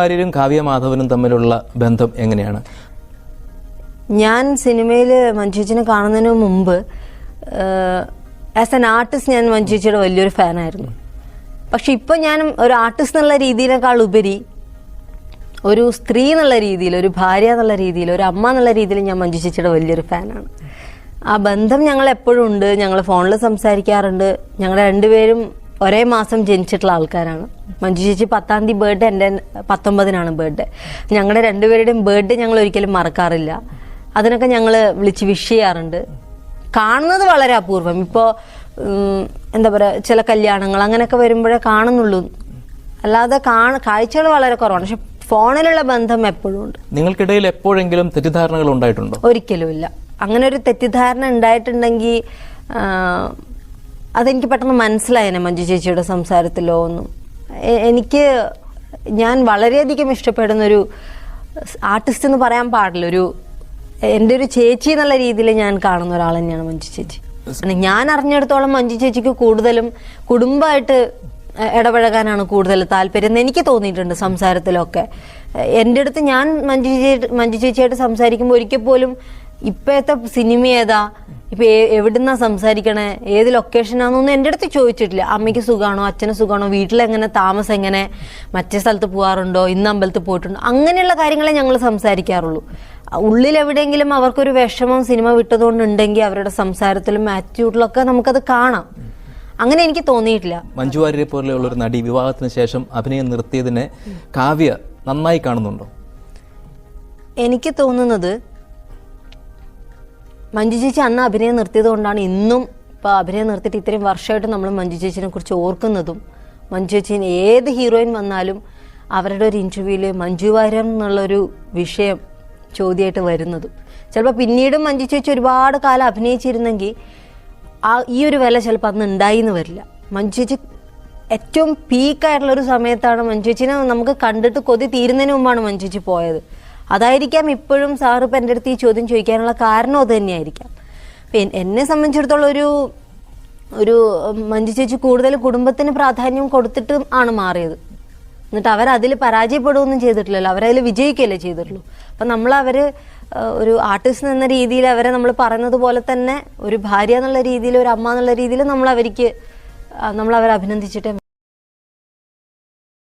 ആര്യരും കാവ്യ മാധവനും തമ്മിലുള്ള ബന്ധം എങ്ങനെയാണ്? ഞാൻ സിനിമയിൽ മഞ്ജുചേച്ചിനെ കാണുന്നതിന് മുമ്പ് ആസ് എൻ ആർട്ടിസ്റ്റ് ഞാൻ മഞ്ജുചേച്ചിയുടെ വലിയൊരു ഫാനായിരുന്നു. പക്ഷെ ഇപ്പം ഞാൻ ഒരു ആർട്ടിസ്റ്റ് എന്നുള്ള രീതിയിനേക്കാൾ ഉപരി ഒരു സ്ത്രീ എന്നുള്ള രീതിയിൽ, ഒരു ഭാര്യ എന്നുള്ള രീതിയിൽ, ഒരു അമ്മ എന്നുള്ള രീതിയിൽ ഞാൻ മഞ്ജുചേച്ചിയുടെ വലിയൊരു ഫാനാണ്. ആ ബന്ധം ഞങ്ങൾ എപ്പോഴും ഉണ്ട്. ഞങ്ങൾ ഫോണിൽ സംസാരിക്കാറുണ്ട്. ഞങ്ങൾ രണ്ടുപേരും ഒരേ മാസം ജനിച്ചിട്ടുള്ള ആൾക്കാരാണ്. മഞ്ജു ചേച്ചി 10-ാം തീയതി ബർത്ത്ഡേ, എൻ്റെ 19-നാണ് ബർത്ത്ഡേ. ഞങ്ങളുടെ രണ്ടുപേരുടെയും ബർത്ത്ഡേ ഞങ്ങൾ ഒരിക്കലും മറക്കാറില്ല. അതിനൊക്കെ ഞങ്ങൾ വിളിച്ച് വിഷ് ചെയ്യാറുണ്ട്. കാണുന്നത് വളരെ അപൂർവം. ഇപ്പോൾ എന്താ പറയുക, ചില കല്യാണങ്ങൾ അങ്ങനെയൊക്കെ വരുമ്പോഴേ കാണുന്നുള്ളൂ, അല്ലാതെ കാഴ്ചകൾ വളരെ കുറവാണ്. പക്ഷെ ഫോണിലുള്ള ബന്ധം എപ്പോഴും ഉണ്ട്. നിങ്ങൾക്കിടയിൽ എപ്പോഴെങ്കിലും തെറ്റിദ്ധാരണകൾ ഉണ്ടായിട്ടുണ്ടോ? ഒരിക്കലും ഇല്ല. അങ്ങനെ ഒരു തെറ്റിദ്ധാരണ ഉണ്ടായിട്ടുണ്ടെങ്കിൽ അതെനിക്ക് പെട്ടെന്ന് മനസ്സിലായേനെ മഞ്ജു ചേച്ചിയുടെ സംസാരത്തിലോ ഒന്നും. ഞാൻ വളരെയധികം ഇഷ്ടപ്പെടുന്നൊരു ആർട്ടിസ്റ്റ് എന്ന് പറയാൻ പാടില്ല, എൻ്റെ ഒരു ചേച്ചി എന്നുള്ള രീതിയിൽ ഞാൻ കാണുന്ന ഒരാൾ തന്നെയാണ് മഞ്ജു ചേച്ചി. ഞാൻ അറിഞ്ഞിടത്തോളം മഞ്ജു ചേച്ചിക്ക് കൂടുതലും കുടുംബമായിട്ട് ഇടപഴകാനാണ് കൂടുതൽ താല്പര്യം എന്ന് എനിക്ക് തോന്നിയിട്ടുണ്ട് സംസാരത്തിലൊക്കെ. എൻ്റെ അടുത്ത് ഞാൻ മഞ്ജു ചേച്ചിയായിട്ട് സംസാരിക്കുമ്പോൾ ഒരിക്കൽ പോലും ഇപ്പോഴത്തെ സിനിമ ഏതാ, ഇപ്പം എവിടുന്നാ സംസാരിക്കണേ, ഏത് ലൊക്കേഷനാണെന്നൊന്നും എൻ്റെ അടുത്ത് ചോദിച്ചിട്ടില്ല. അമ്മയ്ക്ക് സുഖമാണോ, അച്ഛന് സുഖമാണോ, വീട്ടിലെങ്ങനെ, താമസം എങ്ങനെ, മറ്റേ സ്ഥലത്ത് പോകാറുണ്ടോ, ഇന്ന് അമ്പലത്തിൽ പോയിട്ടുണ്ടോ, അങ്ങനെയുള്ള കാര്യങ്ങളെ ഞങ്ങൾ സംസാരിക്കാറുള്ളൂ. ഉള്ളിലെവിടെയെങ്കിലും അവർക്കൊരു വിഷമം സിനിമ വിട്ടതുകൊണ്ടുണ്ടെങ്കിൽ അവരുടെ സംസാരത്തിലും ആറ്റിറ്റ്യൂഡിലൊക്കെ നമുക്കത് കാണാം. അങ്ങനെ എനിക്ക് തോന്നിയിട്ടില്ല. മഞ്ജു വാര്യരെ പോലെയുള്ള ഒരു നടി വിവാഹത്തിന് ശേഷം അഭിനയം നിർത്തിയതിനെ കാവ്യ നന്നായി കാണുന്നുണ്ടോ? എനിക്ക് തോന്നുന്നത് മഞ്ജു ചേച്ചി അന്ന് അഭിനയം നിർത്തിയത് കൊണ്ടാണ് ഇന്നും ഇപ്പോൾ അഭിനയം നിർത്തിയിട്ട് ഇത്രയും വർഷമായിട്ട് നമ്മൾ മഞ്ജു ചേച്ചിനെ കുറിച്ച് ഓർക്കുന്നതും. മഞ്ജു ചേച്ചീനെ ഏത് ഹീറോയിൻ വന്നാലും അവരുടെ ഒരു ഇൻ്റർവ്യൂവിൽ മഞ്ജു വാര്യർ എന്നുള്ളൊരു വിഷയം ചോദ്യമായിട്ട് വരുന്നതും. ചിലപ്പോൾ പിന്നീടും മഞ്ജു ചേച്ചി ഒരുപാട് കാലം അഭിനയിച്ചിരുന്നെങ്കിൽ ഈ ഒരു വില ചിലപ്പോൾ അന്ന് ഉണ്ടായിന്ന് വരില്ല. മഞ്ജു ചേച്ചി ഏറ്റവും പീക്കായിട്ടുള്ളൊരു സമയത്താണ് മഞ്ജു ചേച്ചിനെ നമുക്ക് കണ്ടിട്ട് കൊതി തീരുന്നതിന് മുമ്പാണ് മഞ്ജു ചേച്ചി പോയത്. അതായിരിക്കാം ഇപ്പോഴും സാറ് ഇപ്പം എൻ്റെ അടുത്ത് ഈ ചോദ്യം ചോദിക്കാനുള്ള കാരണം അത് തന്നെയായിരിക്കാം. അപ്പം എന്നെ സംബന്ധിച്ചിടത്തോളം ഒരു മഞ്ജു ചേച്ചി കൂടുതൽ കുടുംബത്തിന് പ്രാധാന്യം കൊടുത്തിട്ട് ആണ് മാറിയത്. എന്നിട്ട് അവരതിൽ പരാജയപ്പെടുകയൊന്നും ചെയ്തിട്ടില്ലല്ലോ, അവരതിൽ വിജയിക്കുകയല്ലേ ചെയ്തിട്ടുള്ളൂ. അപ്പം ഒരു ആർട്ടിസ്റ്റ് എന്ന രീതിയിൽ അവരെ നമ്മൾ പറയുന്നത് പോലെ തന്നെ ഒരു ഭാര്യ എന്നുള്ള രീതിയിൽ, ഒരു അമ്മ എന്നുള്ള രീതിയിൽ നമ്മൾ അവരെ അഭിനന്ദിച്ചിട്ടേ